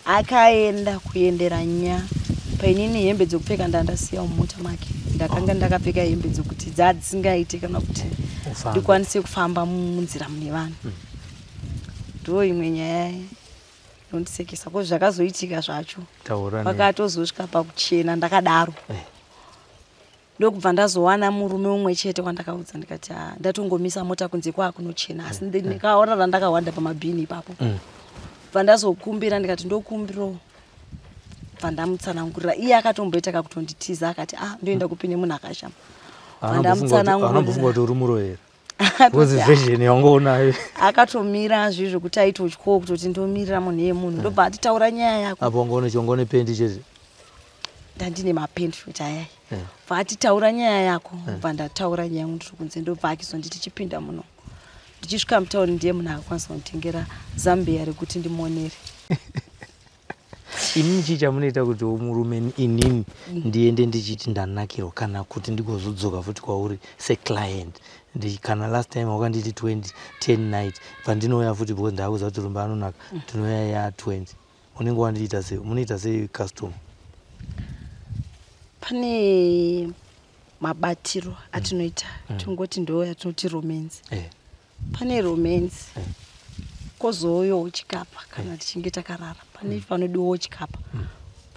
akaenda kuendera nya painini hembe dzokupfeka ndandasiya mumota make ndakanga ndakapfeka hembe dzokuti dzadzisingaite kana kuti ndikwanise kufamba munzira mune vanhu ndo imwe nyaya inondisekesa ko zvakazoitika zvacho pakatozosvika pakuchena ndakadaro ndokubva ndazowana murume umwe chete wandakaudza ndikati ndatongomisa mota kunze kwakunochena asi ndikaona randakawanda pamabhini ipapo bva ndazokumbira ndikati ndokumbiro bva ndamutsanangurira iye akatomboita kakutonditiza akati ndoenda kupine munhu akashama ndamutsanangurira akatomira zvizvo kuti aitotyo kutoti ndomirira munhu yemunhu ndobva atitaura nyaya yako apo ngone pendi chete ndandine mapendi futi ayai bva atitaura nyaya yako bva ndataura nyaya yangu ndiri kunze ndobva akizonditi chipinda muno ndichisvika mutauri ndiye munhu akakwanisa kunditengera zambia rekuti ndimonere inini chii chamunoita kuti murume inini ndiende ndichiti ndanakirwa kana kuti ndigozodzoka futi kwauri seclient kana last time wakanditi 10 night pandinouya futi because ndakuza kuti rumba anonaka ndinouya ya 20 unenge wandiita sei munoita sei custom pane mabatiro atinoita tongoti ndo yatinoti romance pane romance kozouyo chikapa kana tichinge takarara pane panodiwa chikapa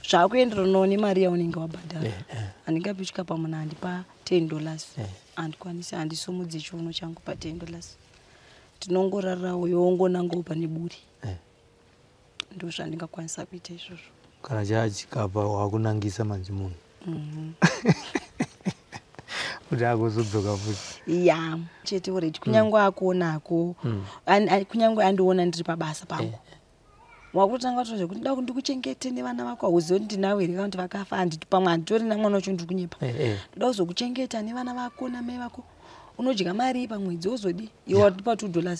zvakuenderanawo nemari yaunenge wabhadhara handingapi chikapa munhu handipa $10 handikwanisi handisomudzi chiuno changu pa$10 tinongorarawo yongonangawo pane buri ndo zvandingakwanisa kuita izvozvo kana chachikapa wakunangisa manzi munhu kuti akuzodzoka futi ya chete already kunyange akuonako kunyange andiona ndiri pabasa pangu wakutanga kuti ndoda ndikuchengete nevana vako hauzivi kuti ndinawo here kana kuti vakafa handiti pamwe handitori namwana wacho ndiri kunyepa ndoda kuzokuchengeta nevana vako namai vako unodya mari pamwedzi wozodi iwe watipa $2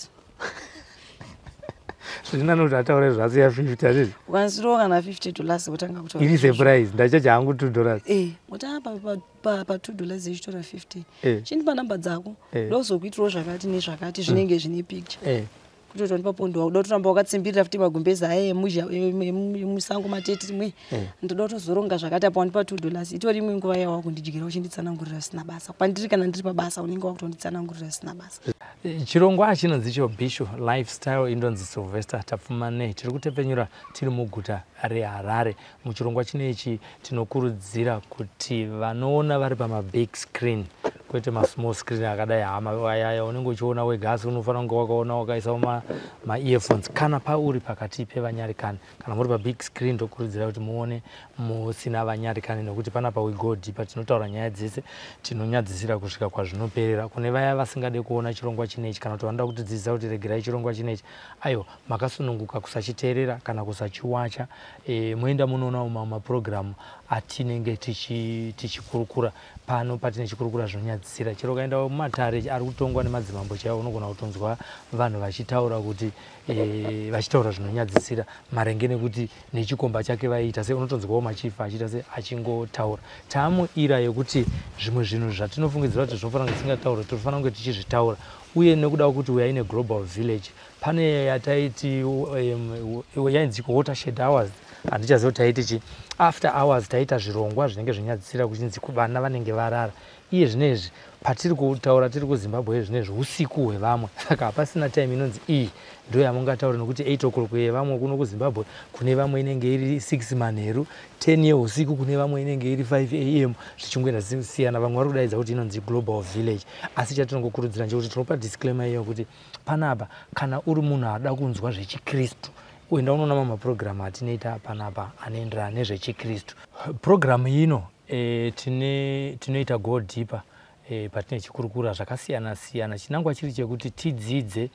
zvinana kuti ataure zvasi ya 50 azvizvi ukwanisirowo kana $50 kutanga kutaura iri surprise ndachacha hangu $2 mutanga pa$2 ichitora 50 chindipa namba dzako ndozokuitirawo zvakati nezvakati zvinenge zvine picture kutoti ndipapo uda kutoramba wakatsimbirira futi magumbeza emusango matete rimwe ndoda kutozoronga zvakati apa wandipa $2 itori imwe nguva yawa kundidyira uchinditsanangurira sina basa pandiri kana ndiri pabasa unenge wakutonditsanangurira sina basa chirongwa chinonzi chobhisho lifestyle indonzi Sylvester Tapfumane tiri kutepenyura tiri muguta reHarare muchirongwa chinechi tinokurudzira kuti vanoona vari pamabig screen kwete masmall screen akadai hama unenge uchiona wega asi unofanira kunge wakaona wakaisawo ma-earphones kana pauri pakati pevanyarikani kana muri pabig screen ndokurudzira kuti muone musina vanyarikani nekuti panapa we go deeper tinotaura nyaya dzese tinonyadzisira kusvika kwazvinoperera kune vaya vasingade kuona chirongwa chinechi kana kuti vanoda kutidzidzisa kuti regerai chirongwa chinechi aiwa makasununguka kusachiteerera kana kusachiwacha moenda munoonawo mapurogiramu atinenge tichikurukura pano patine chikurukura zvinonyadzisira chero kaendawo mumatare ari kutongwa nemadzimambo chaiwo unogona kutonzwa vanhu vachitaura kuti vachitaura zvinonyadzisira marenge nekuti nechikomba chake vaiita sei unotonzwawo machifa achiita sei achingotaura taamuira yekuti zvimwe zvinhu zvatinofungidzira kuti zvinofanira kunge tisingataura tinofanira kunge tichizvitaura uye nekuda kuti we are in a global village pane yataiti yainzi watershed hours handichaziva kuti taiti after hours taita zvirongwa zvinenge zvinyadzisira kuchinzi vana vanenge varara iye zvinezvi patiri kutaura tiri kuZimbabwe zvinezvi usiku hwevamwe saka hapasina time inonzi iyi ndo yamungataura nokuti 8 o'clock yevamwe kuno kuZimbabwe kune vamwe inenge iri 6 manheru 10 yeusiku kune vamwe inenge iri 5 am zvichingoenda siyana vamwe vari kudaidza kuti inonzi global village asi chatinongokurudzira nje kuti tinopa disclaimer iyo kuti panapa kana uri munhu ada kunzwa zvechikristu uenda unoona mamapurogiramu atinoita panapa anoenderana nezvechikristu purogiramu ino tinoita go deeper patine chikurukura zvakasiyana siyana chinangwa chiri chekuti tidzidze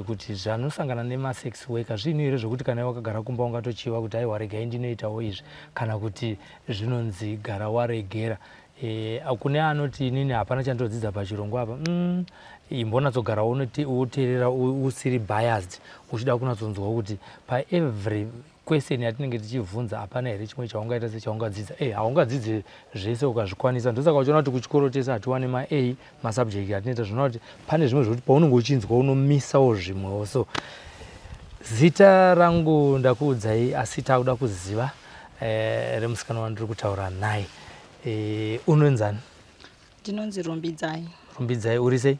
kuti zvanosangana nemasex worker zvinhu here zvokuti kana wakagara kumba ungatochiva kuti aiwa regai ndinoitawo izvi kana kuti zvinonzi gara waregera kune anoti inini hapana chandodzidza pachirongwa apa imbonatsogara woteerera usiri biased uchida kunatsonzwa kuti paevery question yatinenge tichibvunza hapana here chimwe chaungaita sechaungadzidza haungadzidze zvese ukazvikwanisa ndosaka uchiona kuti kuchikoro tese hatiwane ma-A masubject atinoita zvinoona kuti pane zvimwe zvokuti paunenge uchinzwa unomisawo zvimwewo so Zita rangu ndakuudzai asi tauda kuziva remusikana wandiri kutaura naye. Unonzani? Ndinonzi Rumbidzai. Rumbidzai uri sei?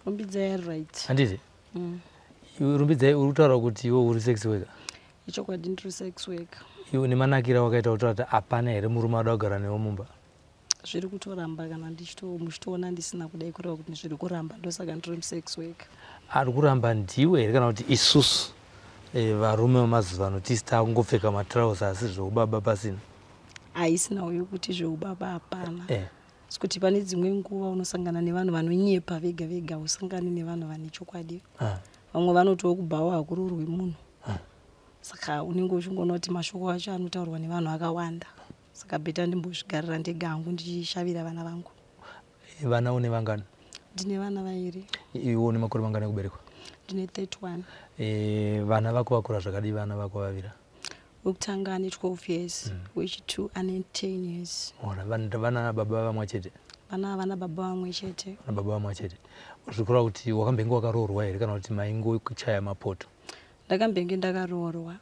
Rumbidzai right. Handiti? Rumbidzai uri kutaura kuti iwe uri sex worker? Ichokwadi ndiri sex worker. Iwe nemanakira wakaita kutaura kuti hapana here murume ada kugara newe mumba? Zviri kutoramba kana muchitoona ndisina kudai kureva kuti zviri kuramba ndosaka ndiri sex worker. Ari kuramba ndiwe here kana kuti isusu varume vemazuva ano tisi takungopfeka matrauza asi zveubaba pasina? Haisina uyo kuti zveubaba hapana. Sikuti pane dzimwe nguva unosangana nevanhu vanonyepa vega vega, usangani nevanhu vane chokwadi. Vamwe vanotiwo kubhawa hakururwi munhu. Saka unenge uchingoona kuti mashoko acho anotaurwa nevanhu akawanda. Saka beta ndimbozvigarira ndega hangu ndichishavira vana vangu. Vana une vangani? Ndine vana 2. Iwe une makore mangani ekuberekwa? Ndine 31. Vana vako vakura zvakadii vana vako vaviri? Wekutanga ane 12 years, wechi2 ane 10 years. Vana baba vamwe chete? Vana vana baba vamwe chete. Vana baba vamwe chete. Zvikureva kuti wakambenge wakaroorwa here kana kuti maingo kuchaya mapoto? Ndakambenge ndakaroorwa.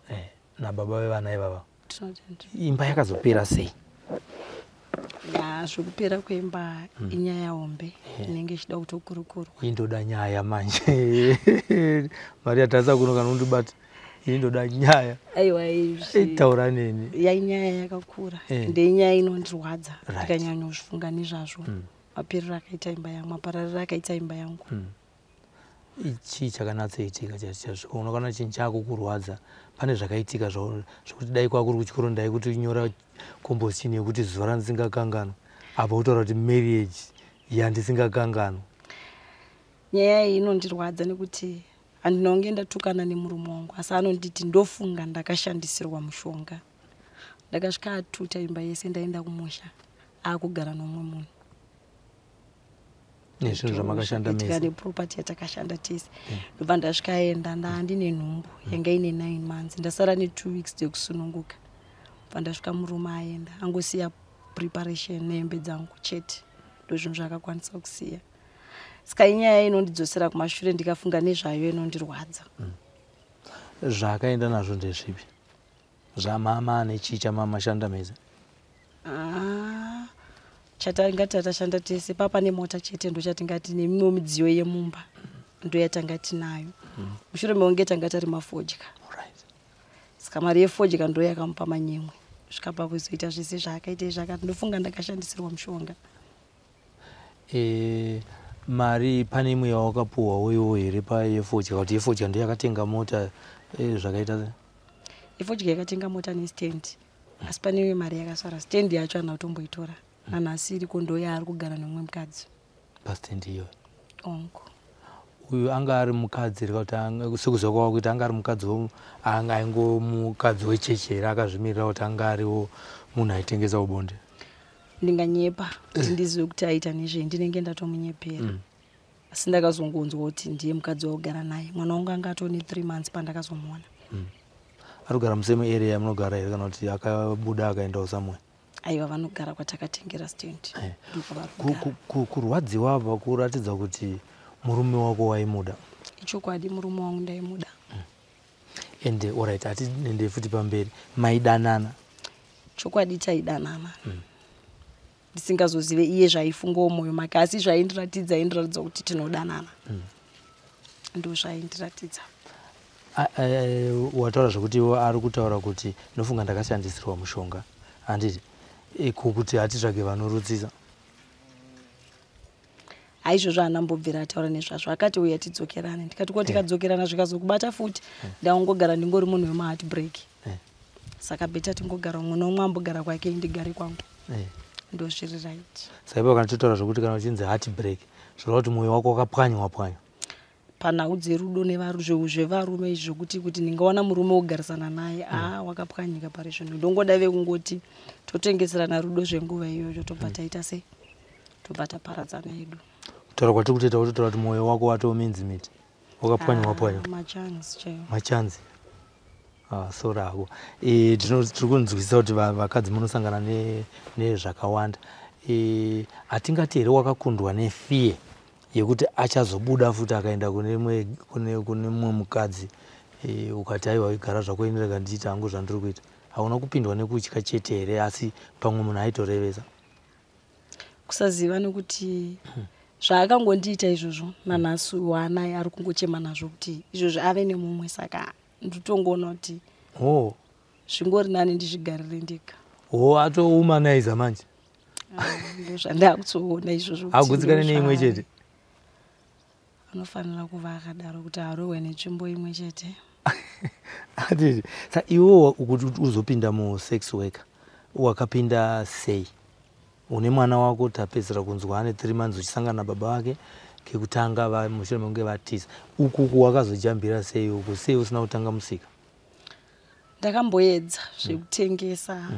Nababa vevana ivava? Tinotenda. Imba yakazopera sei? Zvokupera kwemba inyaya hombe inenge ichida kutokurukurwa. Indoda nyaya manje. Maria tarisa kuno kana undibata. Indoda nyaya. Aiwa taura neni. Yainyaya yakakura. Ndeinyaya inondirwadza ndikanyanya kuzvifunga nezvazvo. Maperero akaita imba yangu, maparariro akaita imba yangu. Ichi chakanatsoitika chazvo unokana chinhu chakukurwadza pane zvakaitika zvokuti dai kwakuri kuchikoro ndai kuti nyora kombosi yekuti zuva randisingakanganwa apa kutaura kuti marriage yandisingakanganwa. Nyaya iyi inondirwadza nekuti handinonge ndatukana nemurume wangu asi anonditi ndofunga ndakashandisirwa mushonga. Ndakasvika atuta imba yese ndaenda kumusha akugara nomumwe munhu. Nezvinhu zvamakashanda mese? Tikane property yatakashanda tese. Ndobva ndasvika enda ndine nhumbu yanga ine 9 months. Ndasara ne2 weeks dzekusununguka. Ndobva ndasvika murume aenda angosiya preparation nehembe dzangu chete. Ndozvinhu zvakakwanisa kusiya. Saka inyaya inondidzosera kumashure ndikafunga nezvayo inondirwadza. Zvakaenda nazvo ndezvipi? Zvamama nechicha mama shanda mese? Chatingati tatashanda tese papa nemota chete ndo chatingati nemimwe midziyo yemumba ndo yatanga tinayo. Mushure meonge tanga tari mafodya. Saka mari yefodya ndo yakamupa manyemwe. Zvikapa kuzoita zvese zvakaita zvakati ndofunga ndakashandisirwa mushonga. Mari pane imwe yawakapuhwa wewo here payefodya kuti yefodya ndo yakatenga mota zvakaita sei? Yefodya yakatenga mota nestand. Asi pane imwe mari yakasara stand yacho ana kutomboitora. Nanhasi iriko ndo yaari kugara nomumwe mukadzi. Pastand iyo? Ongo. Uyu anga ari mukadzi kuti sekuziva kwavo kuti anga ari mukadzi anga aingo mukadzi wechechi here akazvimirira kuti anga ariwo munhu aitengesa ubonde? Ndinganyepa kuti ndizive kuti aita nezve ndinenge ndatomunyepera. Asi ndakazongonzwa kuti ndiye mukadzi waugara naye. Mwana wangu anga atone 3 months pandakazomuona. Ari kugara museme area yamunogara here kana kuti akabuda akaendawo samwe? Aiwa vanogara kwatakatengera stand. Kurwadziwa apa kuratidza kuti murume wako waimuda? Ichokwadi murume wangu ndaimuda. Ende alright ati nende futi pamberi maidanana? Chokwadi taidanana. Ndisingazozive iye zvaifungawo mwoyo make asi zvaindiratidza kuti tinodanana. Ndo zvaindiratidza. Wataura zvokuti ari kutaura kuti nofunga ndakashandisirwa mushonga handiti kuti hatitsvage vanorutsisa? Aizvozvo anambobvira ataura nezvazvo akati uya tidzokerane. Ndikati ko tikadzokerana zvikazokubata futi ndaungogara ndingori munhu wemaheart break. Saka beta tingogara umwe nomwe ambogara kwake ndigare kwangu. Ndo zviri right. Saipa kana totaura zvokuti kana uchinzi heart break zvoreva kuti mwoyo wako wakapwanywa pwanywa? Panhau dzerudo zvevarume izvi zvokuti ndingaona murume wogarisana naye wakapwanyika pari zvino ndongodave kungoti totengeserana rudo zvenguva iyoyo tobva taita sei tobva taparadzana yedu. Kutaura kwatiri kutoita kutotaura kuti mwoyo wako watominzi miti wakapwanywa pwanywa? Machanzi chaiwo. Machanzi? Sora hako. Tiri kunzwisisa kuti vakadzi munosangana nezvakawanda. Hatingati here wakakundwa nefiye yekuti achazobuda futi akaenda kune mumwe mukadzi ukati aiwa igara zvako indirega ndiita hangu zvandiri kuita hauna kupindwa nekutya chete here asi pamwe munhu aitorevesa kusaziva nekuti zvaakangondiita izvozvo nanhasi waanaye ari kungochema nazvo kuti izvozvo ave nemumwe saka nditongoona kuti zvingori nani ndizvigarire ndega atoumaniza manje ndo zvandakutsoona izvozvo agutsikane neimwe chete anofanira kuva akadaro kuti arohwe netsvimbo imwe chete atiti sa iwo kuti uzopinda musex worker wakapinda sei une mwana wako tapedzera kunzwa ane 3 months uchisangana nababa wake kekutanga mushure mekunge vatiza uku wakazojambira sei uku sei usina kutanga musika ndakamboedza zvekutengesa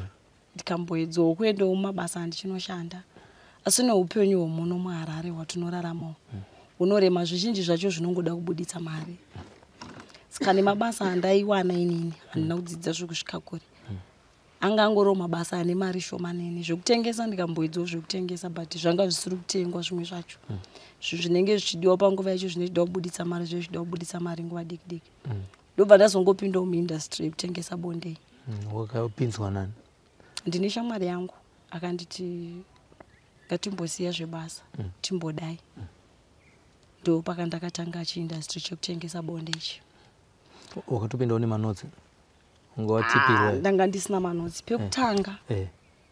ndikamboedzawo kuendawo mumabasa andichinoshanda asi neupenyu hwomuno muHarare hwatinoraramawo unorema zvizhinji zvacho zvinongoda kubuditsa mari saka nemabasa andaiwana inini handina kudzidza zvekusvika kure anga angoriwo mabasa ane mari shomanene zvekutengesa ndikamboedzawo zvekutengesa but zvanga zvisiri kutengwa zvimwe zvacho zvinenge zvichidiwa panguva yacho zvinochida kubuditsa mari zvichida kubuditsa mari nguva diki diki ndobva ndazongopindawo muindustry yekutengesa bondei wakapinzwa nani ndine shamwari yangu akanditi ngatimbosiya zvebasa timbodai ndo pakandakatanga chiindustry chekutengesa bonde ichi wakatopindawo nemanotsi ndanga ndisina manotsi pekutanga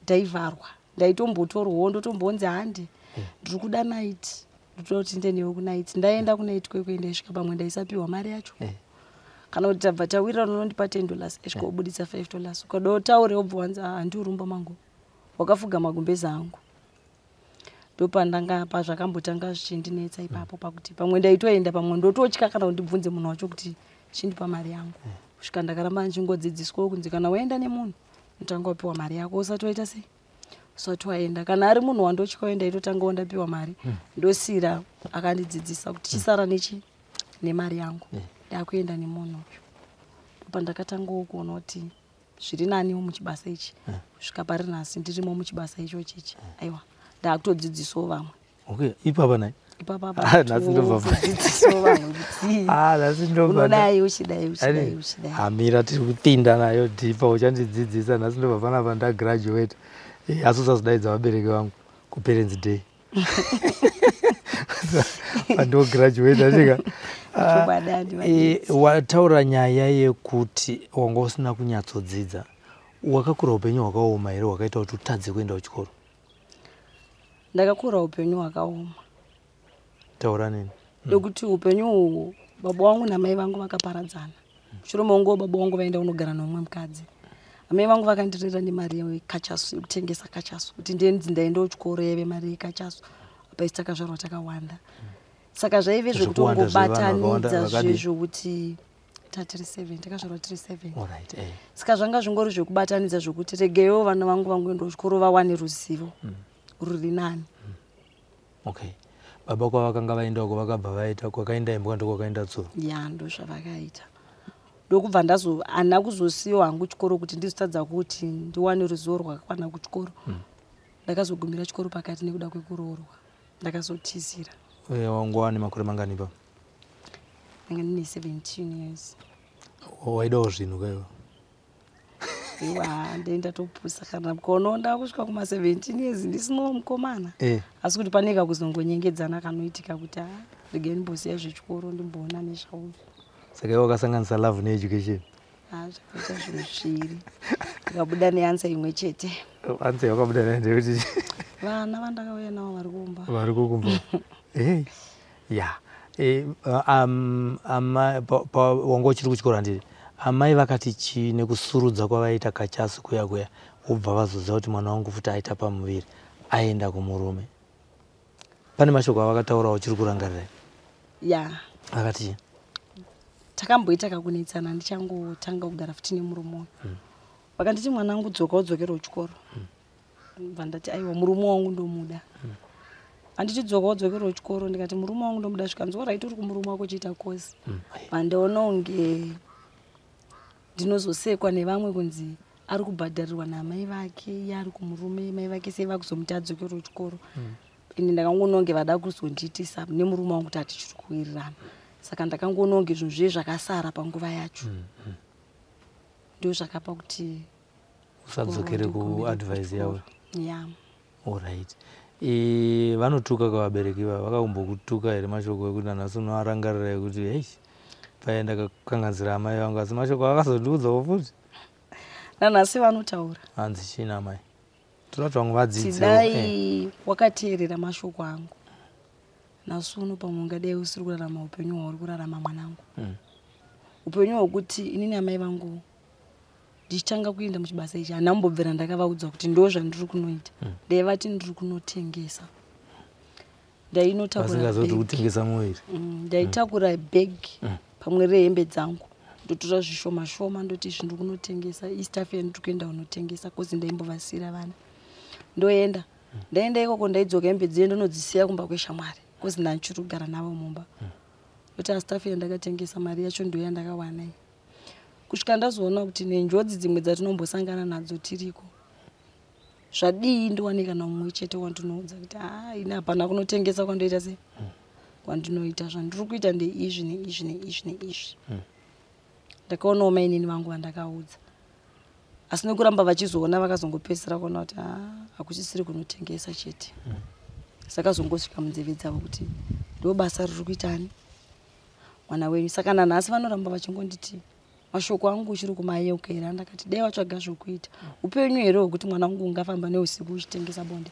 ndaivharwa ndaitombotorwawo ndotombonzi handi ndiri kuda night ndototi ndenewo kunaiti ndaenda kunaiti kwekwe ndaisvika pamwe ndaisapiwa mari yacho kana kuti tabva tawirira unondipa $10 esvika ubuditsa $5 ukado taure obva wanzi handiurumba mangu wakafuga magumbezi angu ndopandanga pazvakambotanga zvichindinetsa ipapo pakuti pamwe ndaitoenda pamwe ndototya kana kundibvunze munhu wacho kuti chindipa mari yangu kusvika ndakaramba ndichingodzidziswawo kunzi kana waenda nemunhu unotanga wapiwa mari yako usati waita sei usati waenda kana ari munhu wandotya waenda itotangawo ndapiwa mari ndosira akandidzidzisa kuti chisara nemari yangu ndakuenda nemunhu uyu pandakatangawo kuona kuti zviri naniwo muchibasa ichi kusvika pari nhasi ndirimo muchibasa ichochi ichi aiwa ndakutodzidzisawo vamwe ipapa nai hamira tiri kupinda nayo dhipa uchandidzidzisa nhasi ndobva panapa ndagraduate asi usazodaidza vabereki vangu kuparents day pandograduate atika wataura nyaya yekuti wanga usina kunyatsodzidza wakakura upenyu hwakaoma here hwakaita kuti utadze kuenda kuchikoro ndakakura upenyu hwakaoma taura nini nekuti upenyu uhwu baba wangu namai vangu vakaparadzana mushure mekunge baba vangu vaenda kunogara nomumwe mukadzi amai vangu vakandirera nemari yekachasu yekutengesa kachasu kuti ndienzi ndaendawo chikoro yaive mari yekachasu apa isi takazvarwa takawanda saka zvaive zvokutongobatanidza zvezvokuti tatiri 7 takazvarwa tiri 7 saka zvanga zvingori zvekubatanidza zvokuti regeyo vana vangu vangoendawo chikoro vawane ruzivo ruri nani okay baba kwavakanga vaenda uko vakabva vaita kwakaenda imbwa ndokwakaenda tsuro ya ndo zvavakaita ndokubva handina kuzosiyiwa hangu chikoro kuti ndizotadza kuti ndiwane ruzivo rwakakwana kuchikoro ndakazogumira chikoro pakati nekuda kwekuroorwa ndakazotizira wangu wane makore mangani pa ndanga ndine 17 years waidawo zvinhu kaiwa iwa ndaenda topusa kana mukono ndakusvika kuma 17 years ndisinawo mukomana asi kuti paneka kuzongonyengedzana kanoitika kuti regai ndimbosiya zvechikoro ndimboona nezvauno saka iwe wakasanganisa love needucation zvakaita zvinhu zviviri ndikabuda neansa imwe chete ansa yakabuda nayo ndekuti vana vandakauya navo vari kukumba ya wanga uchiri kuchikoro handiri amai vakati chii nekusurudza kwavaita kachasu kuya kuya ubva vazoziva kuti mwana wangu futi aita pamuviri aenda kumurume pane mashoko avakataurawo uchiri kurangarira ya vakati takamboita kakunetsana ndichangotanga kugara futi nemurume uyu vakanditi mwana wangu dzoka udzokera kuchikoro bva ndati aiwa murume wangu ndomuda handiti dzoka udzokera kuchikoro ndikati murume wangu ndomuda zvikanzi oraiti uri kumurume wako chiita kosi vandaona unge ndinozosekwa nevamwe kunzi ari kubhadharirwa namai vake iye ari kumurume mai vake sei vakuzomuti adzokera kuchikoro ini ndakangoona unge vada kuzondiitisa nemurume wangu kuti hatichiri kuwirirana saka ndakangoona kunge zvinhu zviye zvakasara panguva yacho ndio zvakapa kuti usadzokere kuadvise yavo. Yeah. Alright. Vanotuka kavabereki vavo vakakumbokutuka here mashoko ekuti nhasi unoarangarira ekuti hei paya ndakakanganzira amai vangu asi mashoko akazondiudzawo futi? Nanhasi vanotaura. Hanzi chini amai? Toda kuti vamwe vadzidze. Tidai wakateerera mashoko angu. Nhasi uno pamwe ungadai usiri kurarama upenyu hwauri kurarama mwanangu. Upenyu hwokuti inini amai vangu ndichitanga kuenda muchibasa ichi handambobvira ndakavaudza kuti ndo zvandiri kunoita. Ndaivati ndiri kunotengesa. Vasingazoti kutengesa muviri. Ndaitakura bhegi pamwe rehembe dzangu. Ndotora zvishoma shoma ndoti izvi ndiri kunotengesa. Istaff yandiri kuenda kunotengesa kozi ndaimbovasira vana. Ndoenda. Ndaenda ikoko ndaidzoka hembe dziye ndonodzisiya kumba kweshamwari. Kozi ndandichiri kugara navo mumba. Kuti astaff yandakatengesa mari yacho ndo yandakawana. Kusvika ndazoona kuti nenjodzi dzimwe dzatinombosangana nadzo tiriko. Zvadii ndiwanika nomumwe chete wandinoudza kuti ine hapana kunotengesa kwandoita sei. Kwandinoita zvandiri kuita ndeizvi neizvi neizvi neizvi. Ndakaonawo mainini vangu vandakaudza. Asi nekuramba vachizoona vakazongopedzisira kuona kuti hakuchisiri kunotengesa chete. Saka zongosvika munzeve dzavo kuti ndo basa riri kuitani mwana wenyu. Saka nanhasi vanoramba vachingonditi mashoko angu uchiri kumayeukaira. Ndakati dai watsvaga zvokuita. Upenyu here hwekuti mwana wangu ungafamba neusiku uchitengesa bonde.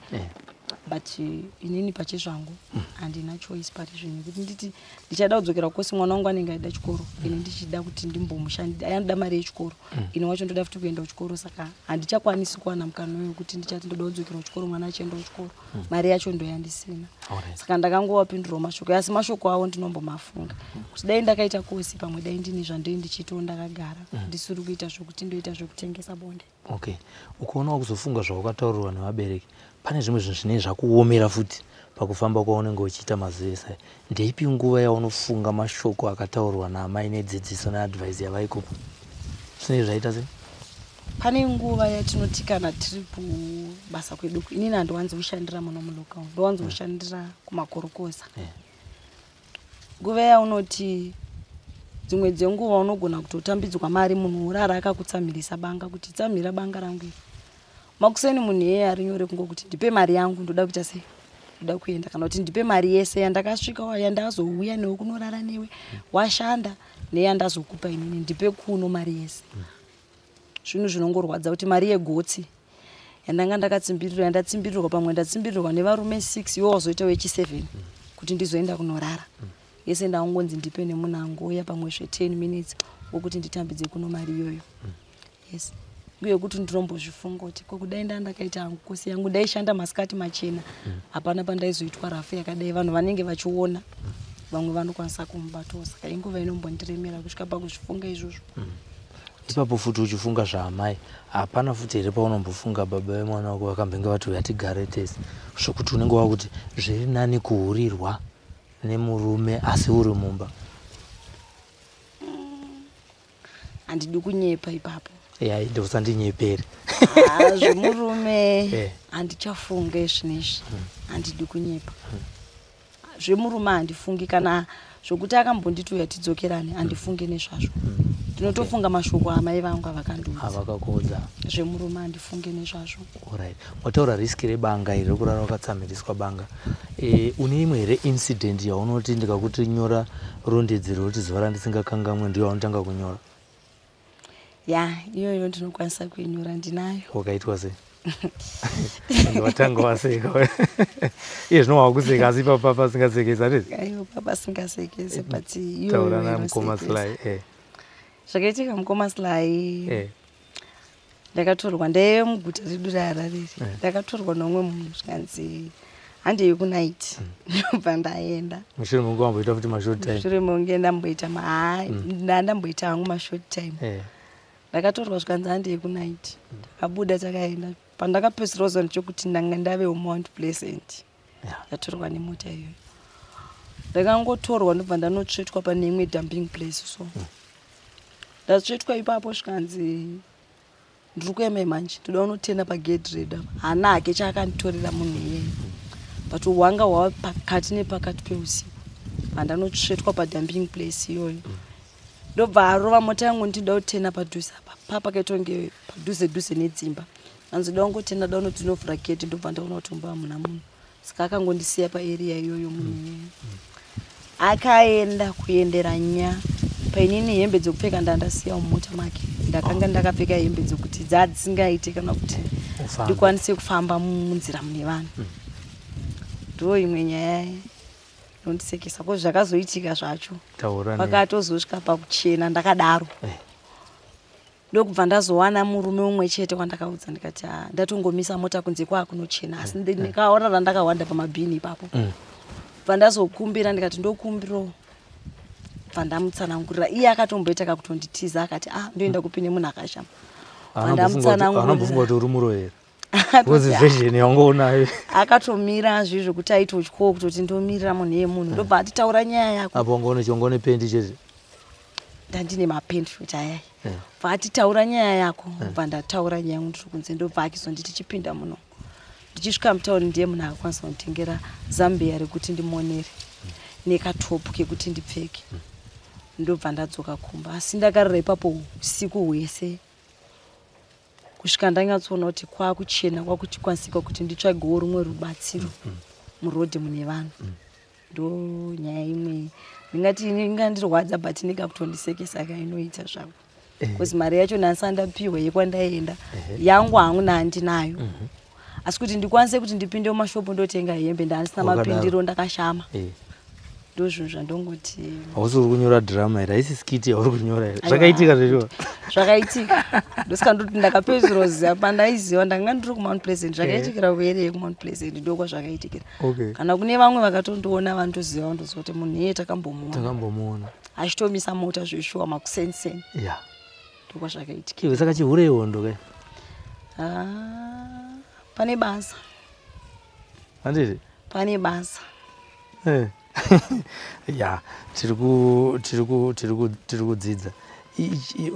But inini pachezvangu handina choice pari zvinhu kuti nditi ndichada kudzokera kosi mwana wangu anenge aida chikoro. Ine ndichida kuti ndimbomushandi ayanoda mari yechikoro. Ine wacho ndoda futi kuenda kuchikoro saka handichakwanisi kuwana mukana wekuti ndichati ndoda kudzokera kuchikoro mwana achienda kuchikoro. Mari yacho ndo yandisina. Saka ndakangowapindurawo mashoko asi mashoko awo ndinombomafunga. Kuti dai ndakaita kosi pamwe dai ndini zvandoi ndichiitawo ndakagara. Ndisiri kuita zvokuti ndoita zvokutengesa bonde. Okay. Ukaonawo kuzofunga zvawakataurirwa nevabereki. Pane zvimwe zvinhu zvinenge zvakuomera futi pakufamba kwaunenge uchiita mazuva ese. Ndeipi nguva yaunofunga mashoko akataurwa naamai nedzidziso neadvise yavaikupa? Zvinenge zvaita sei? Pane nguva yatinoti kana tiri kubasa kwedu. Inini handiwanzi kushandira muno mulocal. Ndowanzi kushandira kumakorokoza. Nguva yaunoti dzimwe dzenguva unogona kutotambidzwa mari munhu urara akakutsamhirisa banga kuti tsamhira banga rangu iri. Makuseni munhu yeye ari nyore kungokuti ndipe mari yangu ndoda kuita sei? Ndoda kuenda kana kuti ndipe mari yese yandakasvika yandazouya newe kunorara newe washanda neyandazokupa inini ndipe kuno mari yese. Zvinhu zvinongorwadza kuti mari yegotsi yandanga ndakatsimbirirwa yandatsimbirirwa pamwe ndatsimbirirwa nevarume 6 iwo wazoita wechi7 kuti ndizoenda kunorara. Yese ndaungonzi ndipe nemunhu angoya pamwe 10 minutes wokuti nditambidze kuno mari iyoyo. Yes. Nguye kuti ndinombozvifunga kuti kokudai ndakaita hangu kosi yangu ndaishanda masikati machena hapana pandaizoitwa rafu yakadai vanhu vanenge vachiona vamwe vanokwanisa kumubatawo saka inguva inombondiremera kusvika pakuzvifunga izvozvo. Ipapo futi uchifunga zvaamai hapana futi here paunombofunga baba vemwana wako vakambenge vati uyatigare tese zvokuti unenge wakuti zviri nani kuhurirwa nemurume asi uri mumba? Handidi kunyepa ipapo. Ndosandinyepere. Zvemurume handichafunga izvinezvi. Handidi kunyepa. Zvemurume handifungi kana zvokuti akambonditi uyatidzokerane handifunge nezvazvo. Ndinotofunga mashoko amai vangu avakandiudza. Avakakuudza. Zvemurume handifunge nezvazvo. Alright. Wataura riski rebanga iri kurara wakatsamhiriswa banga. Une imwe here incident yaunoti ndikakuti nyora rondedzero kuti zuva randisingakangamwe ndiyo yaunotanga kunyora? Ya, iyoyo ndinokwanisa kuinyora ndinayo. Wakaitwa sei? Watanga waseka. Iye zvino wakuseka asi papa asingasekesi ati? Aiwa papa asingasekesi but iyoyo. Taura na mukoma Sly. Zvakaitika mukoma Sly. Ndakatorwa ndeye muguta redu raHarare. Ndakatorwa nomwe munhu zvanzi handei kunaiti. Ndobva ndaenda. Mushure monge wamboita futi mashort time. Mushure monge ndamboita ndamboita hangu mashort time. Ndakatorwa zvikanzi handei kunaiti. Ndakabuda takaenda. Pandakapedzisira kuziva ndechokuti ndanga ndave Mount Pleasant. Ndatorwa nemota iyoyo. Ndakangotorwa ndobva ndanotsvetwa pane imwe dumping place so. Ndatsvetwa ipapo zvikanzi ndiri kuema manje ndoda unotenda pagedhi redu apa. Hana hake chaakanditorera munhu iyeye. But hwanga hwava pakati nepakati peusiku. vandanotsvetwa padumping place iyoyo. Ndobva arova mota yangu ndida kutena padhuze apa pakaitonge padhuze nedzimba. Anzoda kungotena dauno tinovhura gate ndobva ndaona kuti mumba hamuna munhu. Saka akangondisiya paarea iyoyo munhu. Akaenda kuendera nya. Painini hembe dzokupfeka ndandasiya mumota make. Ndakanga ndakapfeka hembe dzokuti dzisingaite kana kuti ndikwanise kufamba munzira mune vanhu. Ndo imwe nyaya nondisekesa ko zvakazoitika zvacho. Pakatozosvika pakuchena ndakadaro. Ndokubva ndazowana murume umwe chete wandakaudza ndikati ndatongomisa mota kunze kwakunochena asi ndikaorara ndakawanda pamabhini ipapo. Bva ndazokumbira ndikati ndokumbiro. Bva ndamutsanangurira iye akatomboita kakutonditiza akati ndoenda kupinde munhu akashama. Anofunga kuti uri muroyera. Kuzi vision yangonayo. Akatomira zvizvo kuti aitotyo kutoti ndomirira munhu yemunhu. Ndobva atitaura nyaya yako. Apo ngone pendi chete. Ndandine mapendi futi ayai. Bva atitaura nyaya yako. Bva ndataura nyaya yangu ndiri kunze ndobva akizonditi chipinda muno. Ndichisvika mutauni ndiye munhu akakwanisa kunditengera zambia rekuti ndimonere nekatopu kekuti ndipfeke. Ndobva ndadzoka kumba asi ndakarira ipapo usiku hwese kusvika ndanyatsoona kuti kwakuchena kwakuchikwanisika kuti nditsvagewo rumwe rubatsiro murodhi mune vanhu. Ndo nyaya imwe ndingati ingandirwadza but ndikakutondisekesa kainoita zvako. Because mari yacho nansandapiwa yekwandaenda yangu hamuna handinayo. Asi kuti ndikwanise kuti ndipinde mumashopu ndotenga hembe ndandisina mapindiro ndakashama. Ndozvinhu zvandongoti. Hausiri kunyora drama here, haisi skiti yauri kunyora here. Zvakaitika zvacho. Zvakaitika. Ndosika ndoti ndakapedzisira kuziva pandaiziva ndanga ndiri kuMount Pleasant. Zvakaitikira kuereye kuMount Pleasant ndokwa zvakaitikira. Kana kune vamwe vakatondiona vandoziva vandoziva kuti munhu iye takambomuona. Achitomisa mota zveshuwa makuseni. Ndokwa zvakaitika. Saka chihure hondo kai. Pane basa. Handiti? Pane basa. Ya, tiri kudzidza.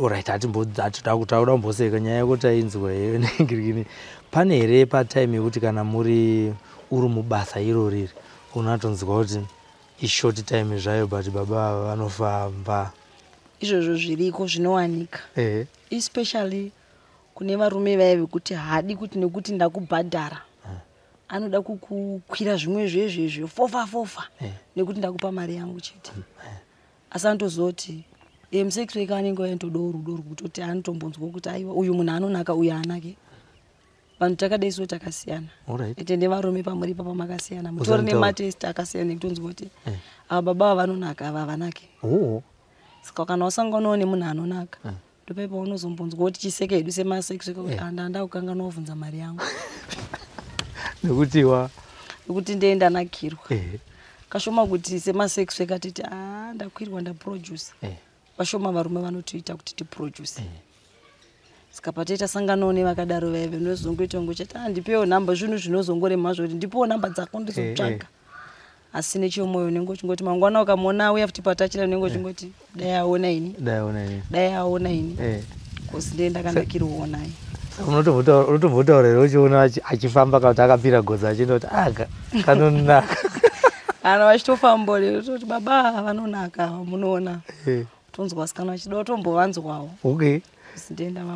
Alright, atoda kutaura mboseka nyaya yekuti ainzwa heyo nengirikini. Pane here patime yekuti kana uri mubasa iroriri unatonzwa kuti ishort time zvayo but baba vanofamba. Izvozvo zviriko zvinowanika. Especially kune varume vaya vekuti hadi kuti nekuti ndakubhadhara. Anoda kukwira zvimwe zvezvezvo fofa nekuti ndakupa mari yangu chete. Asi anotozoti musekisi wake anenge aitodawo rudo rwekutoti anotombonzwa kuti aiwa uyu munhu anonaka uyu haanake. Vanhu takadaiso takasiyana. Ete nevarume pamuri papa makasiyana. Mutori nematest akasiyana nekutonzwa kuti ava baba ava vanonaka ava havanake. Saka kana wasanganawo nemunhu anonaka ndopaipa unozombonzwa kuti chiseke hedu semasekisi wake kuti ndanda kukanganwa kubvunza mari yangu. Nekuti ndenda nakirwa. Kashoma kuti semasekisi wekatiti ndakwirwa ndaproduce. Vashoma varume vanotoita kuti tiproduce. Saka pataita sangano nevakadaro vaive ndozongoita ngochati ndipewo namba zvinhu zvinozongorema zvoti ndipewo namba dzako ndizotsvaga. Asi nechomwoyo unenge uchingoti mangwana ukamona uya futi patachira unenge uchingoti dai aona ini. Kosi ndenda kanakirwa naye. Unotombotaura uchiona achifamba kana kuti akapira godza achienda kuti kanonaka. Kana vachitofamba kuti baba vanonaka munoona. Tonzwa sikana vachida kutombovanzwawo.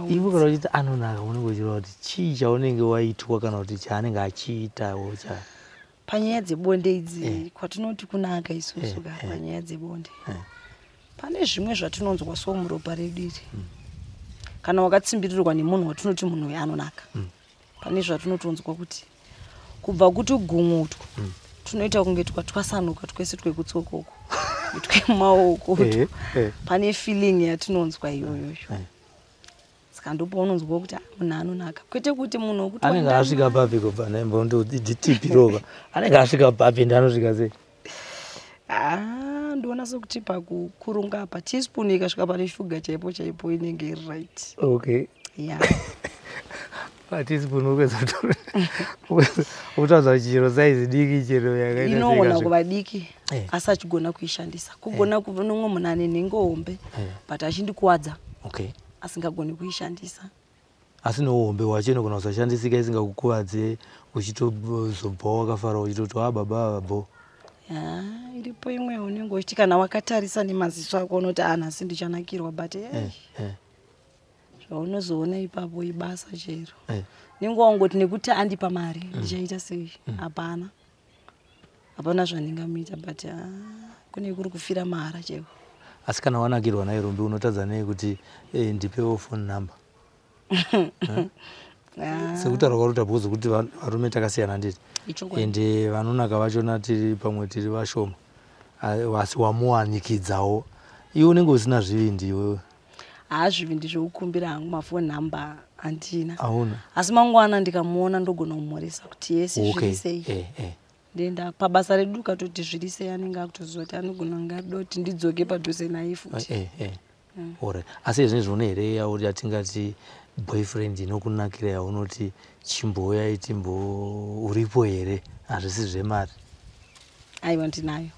Ivo kana uchiti anonaka unenge uchireva kuti chii chaunenge waitwa kana kuti chaanenge achiitawo panyaya dzebonde idzi kwatinoti kunaka isusu panyaya dzebonde. Pane zvimwe zvatinonzwa so muropa redu iri. Kana wakatsimbirirwa nemunhu watinoti munhu uyu anonaka. Pane zvatinotonzwa kuti kubva kuti ugumutwa tunoita kunge twatwasanuka twese twekutsokoko twemaoko. Pane feeling yatinonzwa iyoyo. Saka ndipo unonzwa kuti munhu anonaka. Kwete kuti munhu wekuti anenge asvika papi kubva nembo nditipi roba. Anenge asvika papi ndanosvika sei? Ndoona sokuti pakukurunga apa teaspoon ikasvika pane shuga chaipo inenge iri right. Teaspoon ukutaudza kuti chero saizi diki chero yakaita inoona kuva diki asi achigona kuishandisa. Kugona kuva nomwe munhu ane nhengo hombe but achindikuwadza asingagoni kuishandisa. Asi nohombe wacho inogona kusashandisika isingakukuwadze uchitozobva wakafara uchitoti baba bo. iripo imwe unenge uchiti kana wakatarisa nemaziso ako unoti nhasi ndichanakirwa but zvaunozoona ipapo ibasa chero nenguva ungoti nekuti andipa mari ndichaita sei hapana zvandingamuita but kune kuri kufira mahara chero. Asi kana wanakirwa naye Rumbi unotadza nei kuti ndipewo phone number sekutaura kwaruta bhuzo kuti varume takasiyana nditi ende vanonaka vachona tiri pamwe tiri vashoma asi wamuwanikidzawo iwe unenge usina zvivindi iwewe. Zvivindi zvekukumbira hangu mafoni namba handina hauna asi mangwana ndikamuona ndogona kumhoresa kuti yesi zviri sei ndenda pabasa redu ukatoti zviri sei anenge akutoziva kuti anogona ngada kuti ndidzoke padhuze naye futi. Asi izvi nezvino here yauri atingati boyfriend inokunakira yaunoti chimboya uripo here hazvisi zvemari? Aiwa ndinayo.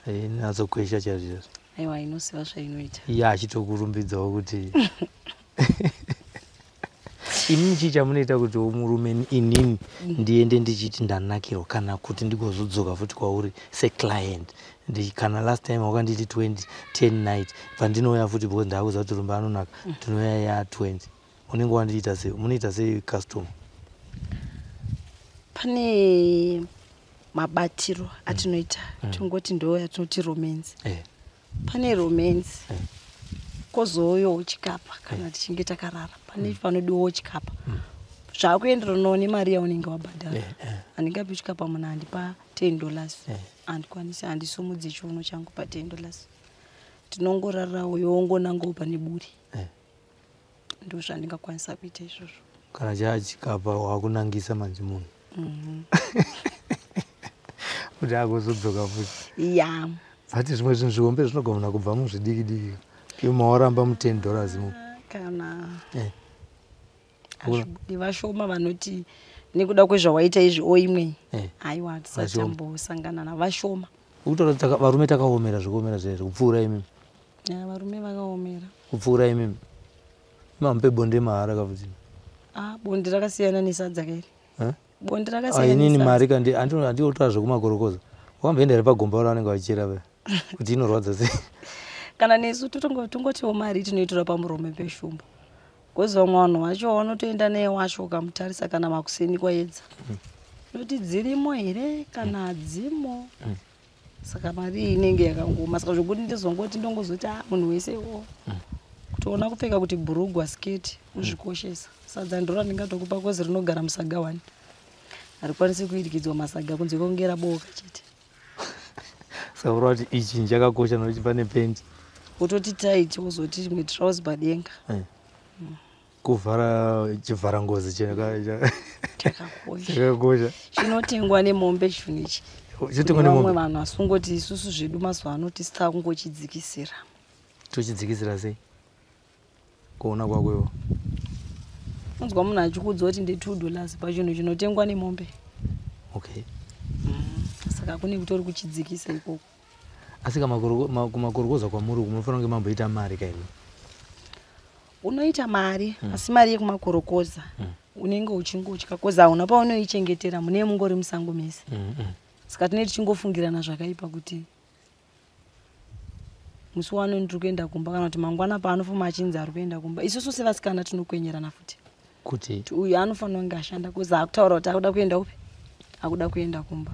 Inatsokwesha chaizvo. Aiwa inoziva zvainoita. Iye achitokurumbidzawo kuti inini chii chamunoita kuti murume inini ndiende ndichiti ndanakirwa kana kuti ndigozodzoka futi kwauri seclient kana last time wakanditi 10 night pandinouya futi because ndakuza kuti Rumbi anonaka tinouya ya20 unenge wandiita sei munoita sei custom? Pane mabatiro atinoita tongoti ndo yatinoti romance. Pane romance kozouyawo chikapa kana tichinge takarara pane panodiwawo chikapa zvakuenderanawo nemari yaunenge wabhadhara. Handingapi chikapa munhu handipa $10 handikwanisi handisumudzi chiuno changu pa$10 tinongorarawo yongonangawo pane buri ndo zvandingakwanisa kuita izvozvo. Kana chachikapa wakunangisa manje munhu kuti agozodzoka futi. Bhati zvimwe zvinhu zvihombe zvinogona kubva muzvidiki iwe mawaramba mu$10 mu kana hazvibudi vashoma vanoti nekuda kwezvawaita izvi oimwe aiwa tisachambosangana navashoma. Ukutora kuti varume takaomera zvikuomera zvezvo kupfuura imimi. Varume vakaomera kupfuura imimi mamupe bonde mahara kafuti. Bonde rakasiyana nesadza kairi. Bonde rakasiyana inini mari kandi andiotora zvekumakorokoza wakamboenda here pagomba ura vanenge vachichera ve kuti inorwadza sei? Kana nesu tongotiwo mari tinoitora pamuromo peshumba kozi vamwe vanhu vacho vanotoenda naye wacho ukamutarisa kana makuseni kwaedza noti dzirimo here kana hadzimo saka mari inenge yakangoma saka zvokuti ndizongoti ndongozoti munhu wese kutoona kupfeka kuti bhurugwa sketi uzvikoshesa sadza ndora ndingatokupa kozi rinogara musaga 1 harikwanisi kuidikidzwa masaga kunze kongera boka chete. Saura kuti ichi njakakosha nokuti pane pendi utoti tight uzoti imwe trouser padenga kuvhara chivhara ngozi chakakosha chinotengwa nemombe chinhu ichi. Vamwe vanhu asungoti isusu zvedu mazuva ano tisita kungochidzikisira. Tochidzikisira sei kuona kwakwewo? Unzwa munhu achikudza kuti $2 pachinhu chinotengwa nemombe. Saka kune kuti uri kuchidzikisa ikoko. Asi kumakorokoza kwamuri munofanira kunge mamboita mari kaini? Unoita mari asi mari yekumakorokoza unenge uchingotya koza hauna paunoichengetera mune mungori musango mese. Saka tinenge tichingofungirana zvakaipa kuti musi wano ndiri kuenda kumba kana kuti mangwana paanofuma achinzi ari kuenda kumba. Isusu sevasikana tinokwenyerana futi kuti uyu anofanira kunge ashanda koza akutaura kuti akuda kuenda upi akuda kuenda kumba.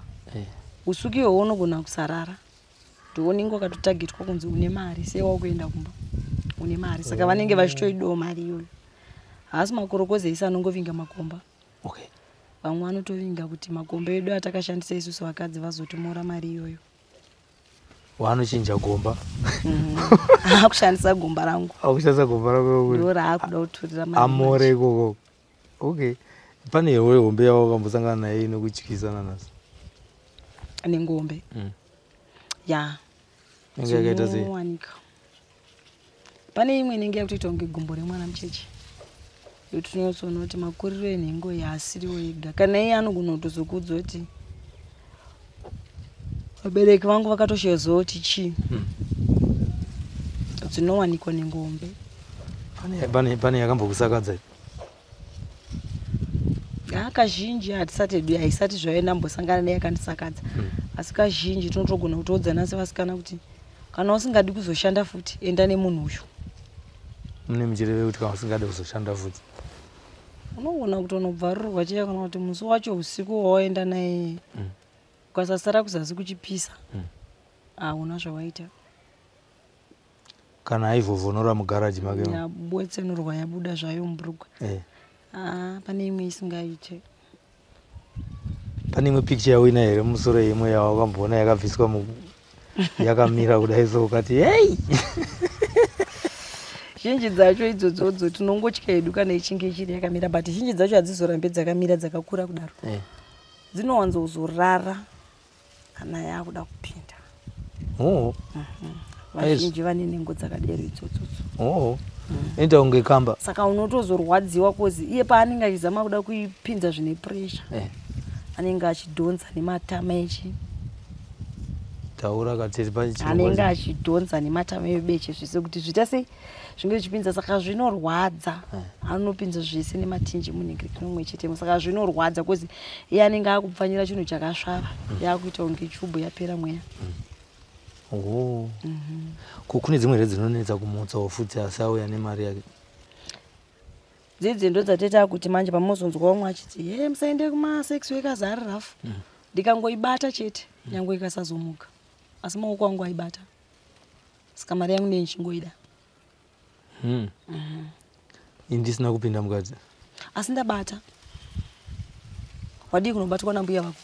Usuku ihwohwo unogona kusarara ndounenge wakatotagitwa kunzi une mari sei wakuenda kumba une mari saka vanenge vachitoidawo mari iyoyo. Haasi makorokoza ese anongovinga makomba. Vamwe vanotovinga kuti makomba edu atakashandisa isusu vakadzi vazotomora mari iyoyo. Wanochinja gomba akushandisa gomba rangu ndo raakuda kutorera mari amore ikoko. Pane yewe hombe yavo wakambosangana naye inokutyisana nazo? Nengombe dzinowanika. Pane imwe inenge yakutoita kunge gumbo remwana mucheche yokuti tinotsoona kuti makuriro enhengo yaasiriwo ega. Kana iye anogona kutozokudza kuti vabereki vangu vakatoshezawo kuti chii dzinowanikwa nengombe. Pane yakambokusakadza? kazhinji haisati zvaenda mbosangana naye akandisakadza asi kazhinji tinotogona kutodzana sevasikana kuti kana usingadi kuzoshanda futi enda nemunhu uyu. Mune muchireve kuti kana usingadi kuzoshanda futi unogona kutonobvarirwa chaiyo kana kuti musi wacho usiku wawaenda naye ukasasara kuzasi kuchipisa hauna zvawaita. Kana aivhovhonora mugaraji make yabwetsenurwa yabuda zvayo muburugwa pane imwe isingaite. Pane imwe picture yawina here musoro imwe yawakamboona yakabviswa yakamira kudai so ukati hey zhinji dzacho idzodzo tinongotya hedu kana ichinge ichiri yakamira but zhinji dzacho hadzizorambe dzakamira dzakakura kudaro dzinowanzozorara kana yakuda kupinda. Vazhinji vane nengo dzakadero idzodzo. Enda unge kamba saka unotozorwadziwa kozi iye paanenge achizama kuda kuipinza zvine pressure anenge achidhonza nematama echi taura katiri anenge achidhonza nematama ebeche zvise kuti zvita sei zvinge zvichipinza saka zvinorwadza anopinza zvese nematinji munhingiriki nomwe chete saka zvinorwadza kozi iye anenge akupfanyira chinhu chakasvava yakuita kunge chubhu yapera mweya. Kune dzimwe dzinonetsa kumutsa wofudzi asi auya nemari yake dzidzi ndo dzateta kuti manje pamuzonzwa umwe achiti he musaende kumasex workers ari rafu ndikangoibata chete nyange ikasazomuka asi maoko angu aibata saka mari yangu ndichingoida. Indisina kupinda mukati asi ndabata wadii kunobatwa nambuya vako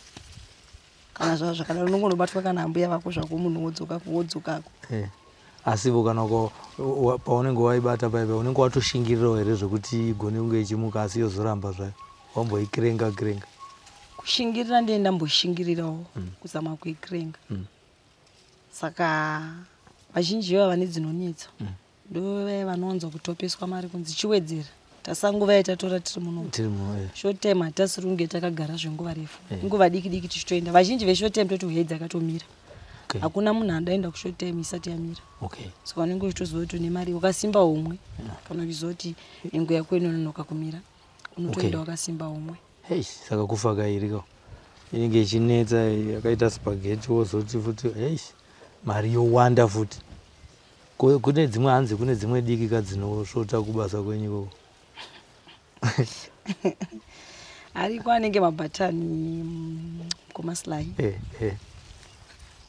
kana zvava zvakadaro unongonobatwa kana mbuya vako zvako munhu wodzokako. Asivo kana paunenge waibata paipa unenge watoshingirirawo here zvekuti igone kunge ichimuka asi yozoramba zvayo wamboikirenga kushingirira ndiye ndamboshingirirawo kuzama kuikirenga saka vazhinji vava vane dzinonetsa ndo vaya vanowanza kutopeswa mari kunzi chiwedzera tasanguva yatatora tiri muno short time hatasiri kunge takagara zvenguva refu nguva diki diki tichitoenda vazhinji veshort time toti hei dzakatomira hakuna munhu adaenda kushort time isati yamira saka unenge uchitoziva kuti une mari wakasimba umwe kana uchizoti nengo yako inononoka kumira unotoenda wakasimba umwe. Saka kufa kairika inenge ichinetsa yakaita spaghetti wozoti futi mari yowanda futi kune dzimwe hanzi kune dzimwe diki kadzinosvota kubasa kwenyiko ariko anenge mabhatani kumaslai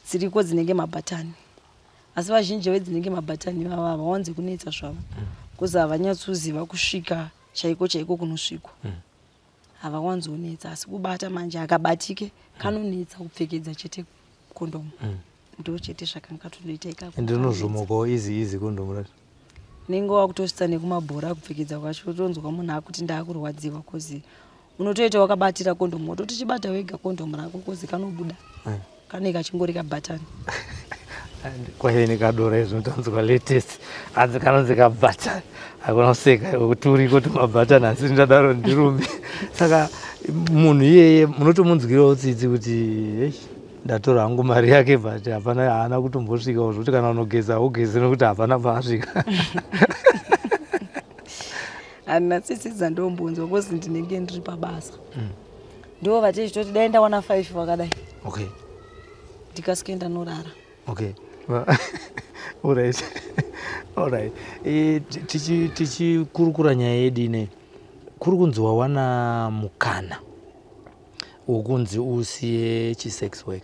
dziriko dzinenge mabhatani asi vazhinji vedzinenge mabhatani vava havawanzi kunetsa zvavo kuzi havanyatsoziva kusvika chaiko kunosvikwa havawanzonetsa asi kubata manje akabatike kanonetsa kupfekedza chete kondomu ndo chete zvakanga tonoita ikako ndinozvomokawo izi kondomu rati nenge wakutosvitsa nekumabhora kupfekedza kwacho tonzwa munhu akuti ndaakurwadziwa kozi unotoita wakabatira kondomu wototi chibata wega kondomu rako kozi kanobuda kane kachingori kabhatani kwaine kadora izvinotanzwa latest hanzi kanonzi kabhatani hakuna kuseka kuturi kuti mabhatani asi ndadaro ndirume saka munhu iyeye munotomunzwirawo tsitsi kuti ndatora hangu mari yake but hapana haana kutombosvikawo zvokuti kana unogeza ugeze nokuti hapana paasvika. handina tsitsi dzandombonzwa kozi ndinenge ndiri pabasa ndo vatechitoti dai ndawana 5 vakadai ndikasike ndanorara. Alright. Tichikurukura nyaya yedu ine kuri kunzi wawana mukana wokunzi usiye chisex work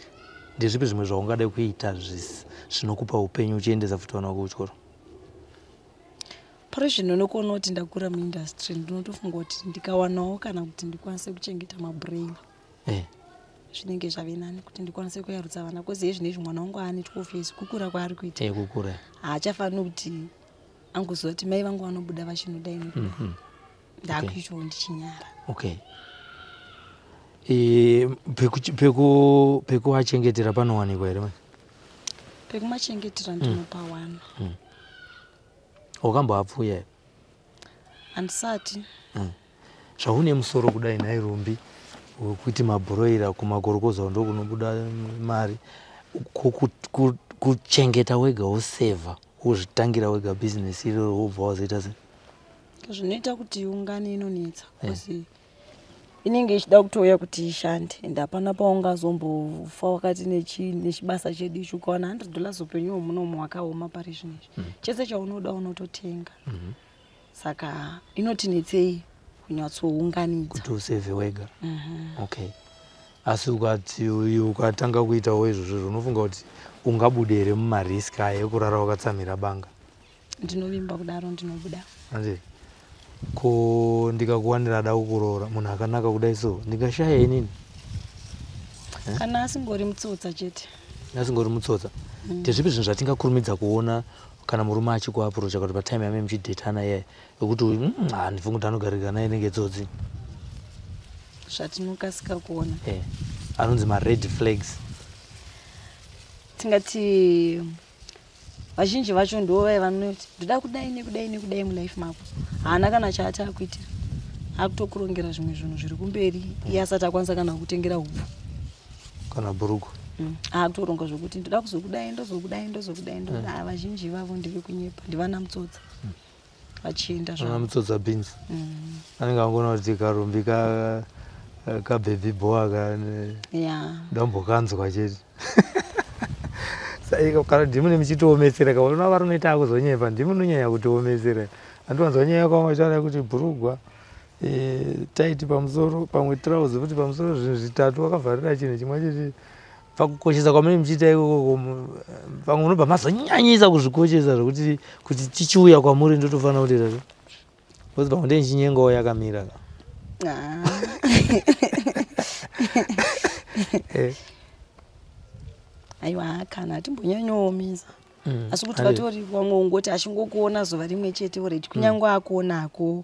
ndezvipi zvimwe zvaungada kuita zvinokupa upenyu uchiendesa futi vana vako kuchikoro? Pari zvino nokona kuti ndakura muindustry ndinotofunga kuti ndikawanawo kana kuti ndikwanise kuchengeta mabhureini zvinenge zvave nani kuti ndikwanise kuyarutsa vana kozi yezvinezvi mwana wangu ane 12 years kukura kwaari kuita kukura haachafaniri kuti angoziva kuti mai vangu vanobuda vachinoda inokuda ndakuitawo ndichinyara. Pekuachengetera panowanikwa here mai? Pekumachengetera ndinopa 1. Wakamboapfuya here? Handisati. Zvaune musoro kudai nairumbi wekuti mabhuroira kumakorokoza ndo kunobuda mari kuchengeta wega wosevha wozvitangira wega business iroro wobva wazoita sei? Zvinoita kuti ungane inonetsa kozi inenge ichida kutouya kuti ishande ende hapana paungazombofa wakati nechibasa chedu ichi ukawana $100 upenyu hwomunomu wakaoma pari zvinezvi chese chaunoda unototenga saka inotinetsei kunyatsounganidza kuti usevhe wega. Okay, asi ukati ukatanga kuitawo izvozvo unofunga kuti ungabuda here mumariski aya ekurara wakatsamira banga? Ndinovimba kudaro, ndinobuda. Ko ndikakuwanira da kuroora munhu akanaka kudai so ndingashaya inini? Kana asingori mutsotsa chete. Asingori mutsotsa. Ndezvipi zvinhu zvatingakurumidza kuona kana murume achikuapurocha kuti patime yame muchidhetana iye yekuti handifungi kuti anogarika naye inenge tsotsi? Zvatinokasika kuona anonzi ma-red flags. Tingati vazhinji vacho ndo vanoti ndoda kudai nekudai nekudai mulife mako. Haana kana chaati akuitira. Akutokurongera zvimwe zvinhu zviri kumberi iye asati akwanisa kana kutengera hupfu kana bhurugu. Akutoronga zvokuti ndoda kuzokudai ndozokudai. Vazhinji vavo ndiri kunyepa, ndivana mutsotsa. Vachienda zvavo. Vana mutsotsa beans. Anenge angona kuti karumbi kabhebi boa ndambokanzwa chete. Kana ndimune muchitoomesera kaona varunoita akuzonyepa ndimunonyanya kutiomesera. Andiwanzonyanya kwamachara kuti bhurugwa taiti pamusoro pamwe trouser kuti pamusoro zvinhu zvitatu wakavharira chinhu chimwe chete. Pakukoshesa kwamune muchiita ikoko pamwe unobva mazonyanyisa kuzvikoshesa zvokuti kuti chichiuya kwamuri ndotofanira kuti izvozvo kuti pamwe ndenchinyengawo yakamira. Aiwa kana atimbonyanyoomesa asi kuti vatori vamwe ungoti achingokuona zuva rimwe chete already kunyange akuonako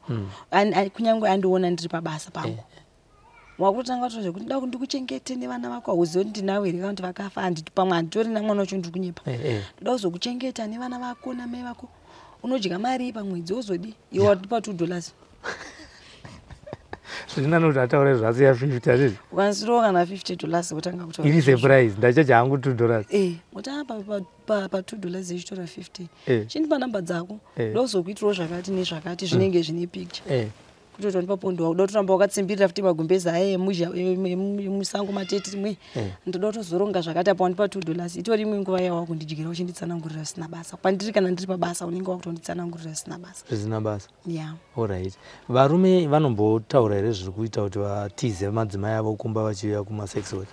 kunyange andiona ndiri pabasa pangu wakutanga kuti zvekuti ndoda kundikuchengete nevana vako auzive kuti ndinawe here kana kuti vakafa handiti pamwe handitori namwana wacho ndiri kunyepa ndoda kuzokuchengeta nevana vako namai vako unodya mari pamwedzi wozodi iwe watipa $2 zvinani kuti ataura zvasiya 50 azvizvi ukanisirawo kana $50 wotanga kutaura iri surprise ndachacha hangu $2 wotanga pa $2 ichitora 50 chindipa namba dzako ndozokuitirawo zvakati nezvakati zvinenge zvine picture kutoti ndipapondi wauda kutoramba wakatsimbirira futi magumbezi aya emusango matete rimwe ndoda kutozoronga zvakati apa wandipa $2 itori imwe nguva yawa kundidyira uchinditsanangurira zvisina basa pandiri kana ndiri pabasa unenge wakutonditsanangurira zvisina basa zvisina basa. Alright, varume vanombotaura here zviri kuita kuti vatize madzimai avo kumba vachiuya kumasex work?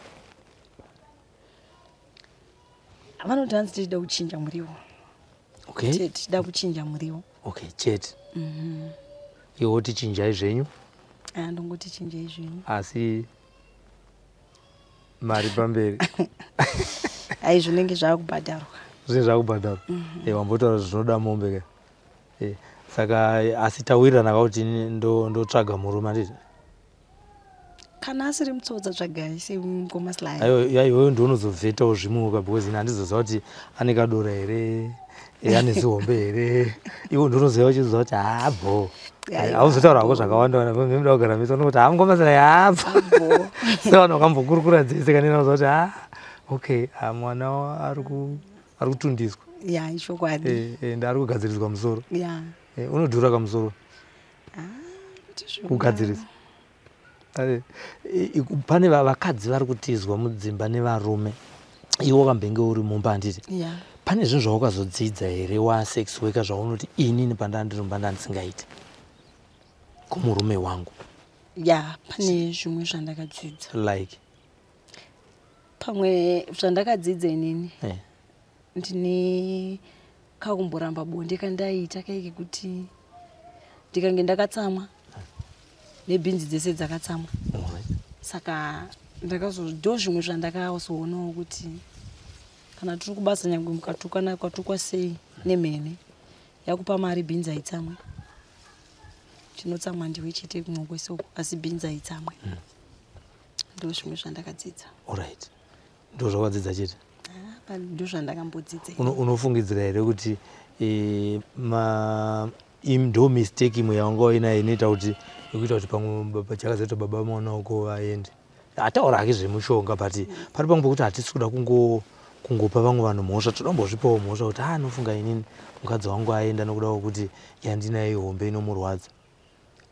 vanoti hanzi tichida kuchinja muriwo. Tichida kuchinja muriwo. Chete iwo tichinjai zvenyu? Ndongoti chinjai zvenyu asi mari pamberi ai zvinenge zvakubhadharwa. Zvinenge zvakubhadharwa. Wambotaura zvinoda mombe ka saka asi tawirirana kuti ndotsvaga murume anditi kana asiri mutsotsa tsvagai semukomaslai iyoyo ndonozobvetawo zvimuka because ina handizoziva kuti ane kadora here ane zihombe here iwo ndonoziva uchiziva kuti habho hauzotaurako zvakawanda mda kugara mese unokuti hamukomaslai habho sevanhu vakambokurukura dzese kaninakuziva kuti mwana ari kutundiswa ishokwadi ende ari kugadziriswa musoro. Unodhura kamusoro kugadzirisa. Pane vakadzi vari kutizwa mudzimba nevarume iwo kambenge uri mumba handiti pane zvinhu zvawakazodzidza here wasex worker zvaunoti inini pandandirumba ndandisingaiti kumurume wangu? Pane zvimwe zvandakadzidza like pamwe zvandakadzidza inini ndine kakumboramba bonde kandaita kaike kuti ndikange ndakatsamwa nebhinzi dzese dzakatsamwa saka ndo zvimwe zvandakazoonawo kuti kana tiri kubasa nyangwe mukatukana kwatukwa sei nemhene yakupa mari bhinzi haitsamwe chinotsamwa ndiwe chete kumwe kwesoko asi bhinzi haitsamwe ndo zvimwe zvandakadzidza. Alright, ndo zvawadzidza chete? Ndo zvandakambodzidza. Unofungidzira here kuti ndo mistake imwe yawanga wainayo inoita kuti ikuita kuti pamwe chakazoita baba mwana uko aende ataura hake zvemushonga but pari pamwe pekuti hatisi kuda kungopa vamwe vanhu mhosva todombozvipawo mhosva kuti nofunga inini mukadzi wangu aenda nokuda kwokuti yandinayo hombe inomurwadza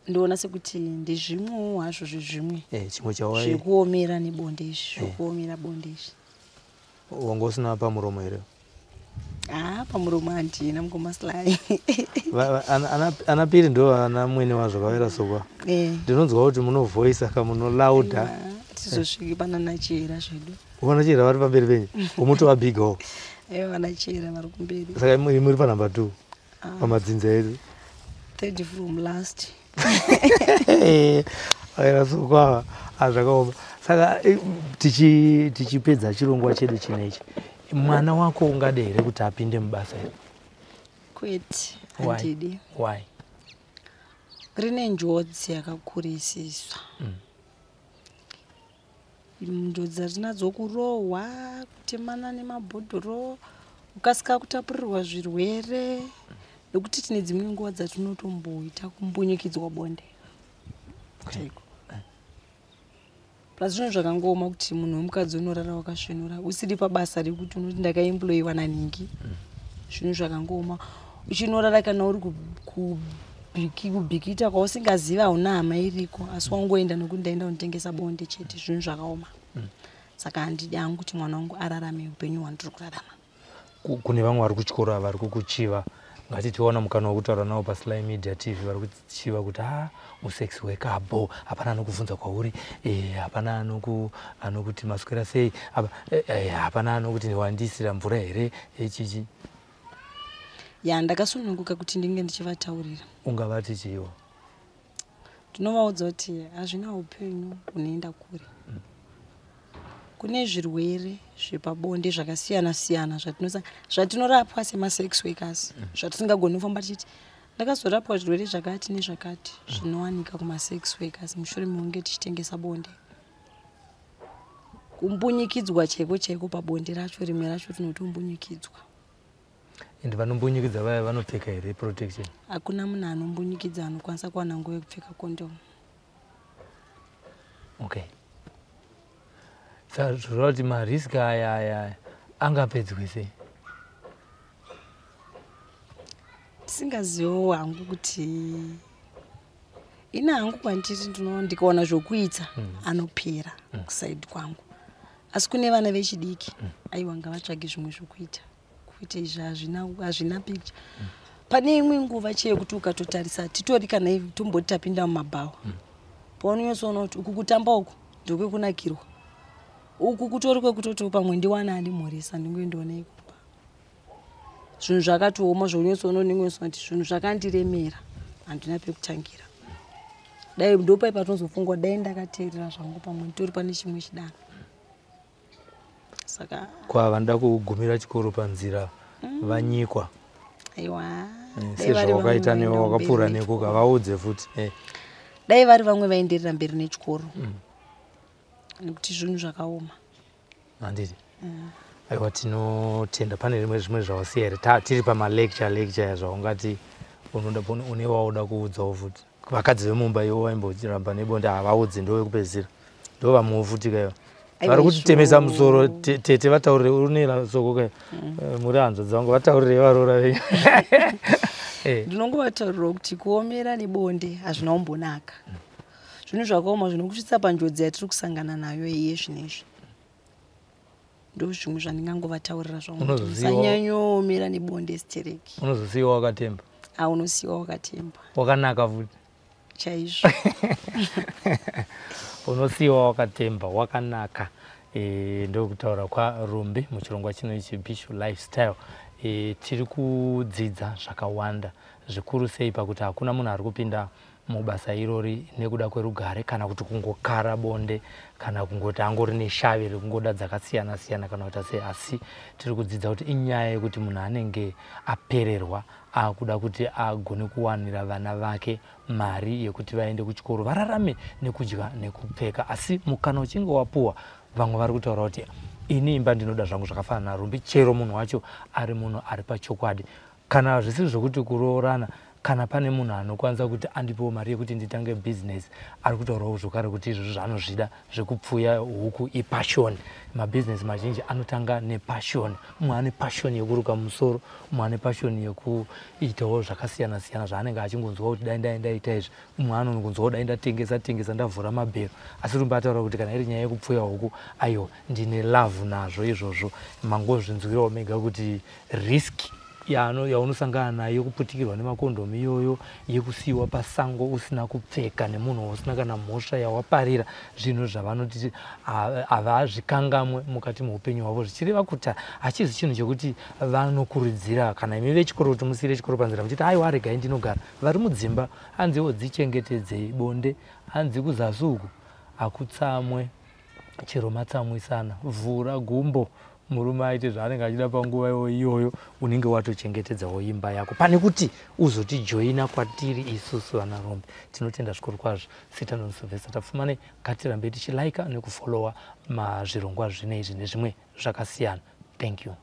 ndoona sekuti ndezvimwewo hazvo zvezvimwe chimwe chawai zvekuomera nebonde izvi zvekuomera bonde izvi. wanga usina pamuromo here? Pamuromo handina mukomasilai. Ana Piri ndo ana mwene wazvo kavera sokwa. Ndinonzwa kuti munovhoisa ka munolauda. Tizosviki pana nachera zvedu. Vanachera vari pamberi penyu. Umuto wa big ho. Vanachera vari kumberi. Saka muri pa number 2. Pamadzinza edu. Third from last. Kavera sokwa azvakaoma. Saka tichipedza chirongwa chedu chinechi. Mwana wako ungade here kuti apinde mubasa iri? Kwete, handidi. Why? Rine njodzi yakakurisiswa. Njodzi dzatinadzo kurohwa, kutemana nemabhodhoro, ukasika kutapurirwa zvirwere, nekuti tine dzimwe nguva dzatinotomboita kumbunyikidzwa bonde. Plus zvinhu zvakangooma kuti munhu wemukadzi unorara wakasvinura usiri pabasa rekuti unoti ndakaemployiwa naningi. Zvinhu zvakangooma uchinorara kana uri kubhikita kwausingaziva hauna hama iriko asi wangoenda nokuti ndaenda kundotengesa bonde chete. Zvinhu zvakaoma. Saka handidi hangu kuti mwana wangu ararame upenyu hwandiri kurarama. Kune vamwe vari kuchikoro vari kukuchiva, ngatitiona mukana wekutaura navo paSly Media TV vari kuchiva kuti usex worker abo hapana anokuvhunza kwauri, hapana anokuti maswera sei, hapana anokuti wandisira mvura here chichi. Ndakasununguka kuti ndinge ndichivataurira. Ungavati chiiwo? Ndinovaudza kuti hazvina upenyu unoenda kure. Kune zvirwere zvepabonde zvakasiyana siyana zvatinorapwa semasex workers, zvatisingagoni kufamba tichiti ndakazorapwa zvirwere zvakati nezvakati zvinowanika kumasex workers mushure mekunge tichitengesa bonde. Kumbunyikidzwa chaiko pabonde racho, rimwe racho tinotombunyikidzwa. Ende vanombunyikidzwa vaya vanopfeka here protection? Hakuna munhu anombunyikidzwa anokwanisa kuwana nguva yekupfeka condom. Okay. Saka zvoreva kuti marisk aya angapedzwe sei? Tisingaziviwo hangu kuti ina hangu kwandiri ndikaona zvokuita anopera kusaidi kwangu. Asi kune vana vechidiki aiwa ngavatsvage zvimwe zvokuita. Kuita izvi hazvina picture. Pane imwe nguva cheye kuti ukatotarisa titori kana ivi tomboti tapinda mumabhawa. Paunonyatsoona kuti uku kutamba uku ndokwekunakirwa. Uku kutori kwekutoti pamwe ndiwana andimhoresa ndingoendawo ikupa. Zvinhu zvakatooma zvaunyatsoona ndingoziva kuti zvinhu zvakandiremera handina pekutangira. Dai ndopai patinozofungwa dai ndakateerera zvangu pamwe nditori pane chimwe chidanho. Saka vanoda kugumira chikoro panzira vanyikwa. Aiwa. Sezvo wakaita newe wakapfuura nekuka vaudze futi. Dai vari vamwe vaenderera mberi nechikoro. Nekuti zvinhu zvakaoma. Handiti. Aiwa, tinotenda. Pane zvimwe zvawasiya here tiri pamalecture zvaungati une wauda kuudzawo futi? Vakadzi vemumba ivo vaimboramba nebonde havaudzi ndowekupedzisira. Ndo vamwewo futi kaiva vari kutitemesa musoro. Tete vataurire unera soko kai muri hanzvadzi vangu vataurire varora venyu. Ndinongovataurira kuti kuomera nebonde hazvina kumbonaka. Zvinhu zvakaoma zvinokusvitsa panjodzi yatiri kusangana nayo iye zvinezvi. Ndo zvimwe zvandingangovataurira zvangu. Musanyanyoomera nebonde stereki. Unozosiyiwa wakatemba. Unosiyiwa wakatemba. Wakanaka futi. Chaizvo. Unosiyiwa wakatemba wakanaka. Ndokutaura kwaRumbi muchirongwa chinoichi Bishu Lifestyle. Tiri kudzidza zvakawanda zvikuru sei pakuti hakuna munhu ari kupinda mubasa irori nekuda kwerugare kana kuti kungokara bonde kana kungoti angori neshavi rekungoda dzakasiyana siyana kana kuita sei. Asi tiri kudzidza kuti inyaya yekuti munhu anenge apererwa akuda kuti agone kuwanira vana vake mari yekuti vaende kuchikoro vararame nekudya nekupfeka. Asi mukana uchinge wapuwa vamwe vari kutaura kuti ini imba ndinoda zvangu zvakafanana naRumbi, chero munhu wacho ari munhu ari pachokwadi. Kana zvisiri zvokuti kuroorana kana pane munhu anokwanisa kuti andipewo mari yekuti nditange business ari kutaurawo zvakare kuti izvozvo zvaanozvida zvekupfuya huku ipashoni. Mabhizinesi mazhinji anotanga nepashoni. Mumwe ane pashoni yekuruka musoro, mumwe ane pashoni yekuitawo zvakasiyana siyana zvaanenge achingonzwa kuti dai ndaita izvi. Mumwe anongonzwawo dai ndatengesa ndavhura mabhero. Asi rumba ataura kuti kana iri nyaya yekupfuya huku, aiyo ndine lavhu nazvo izvozvo. Mangozvinzwirawo mega kuti riski yaunosangana nayo yekuputikirwa nemakondomu iyoyo, yekusiyiwa pasango usina kupfeka nemunhu usina kana mhosva yawaparira, zvinhu zvavanoti havazvikangamwe mukati muupenyu hwavo, zvichireva kuti hachizi chinhu chekuti vanokurudzira kana imi vechikoro kuti musiyire chikoro panzira muchiti aiwa regai ndinogara. Vari mudzimba hanziwo dzichengetedzei bonde, hanzi kuzasi uku hakutsamwe chero matsamwisana. Vhura gumbo murume aite zvaanenge achida panguva iyoyo, unenge watochengetedzawo imba yako pane kuti uzotijoina kwatiri isusu vanarume. Tinotenda zvikuru kwazvo. Sitano Sylvester Tapfumane, ngatirambe tichilaika nekufollowa mazvirongwa zvinezvi nezvimwe zvakasiyana. Thank you.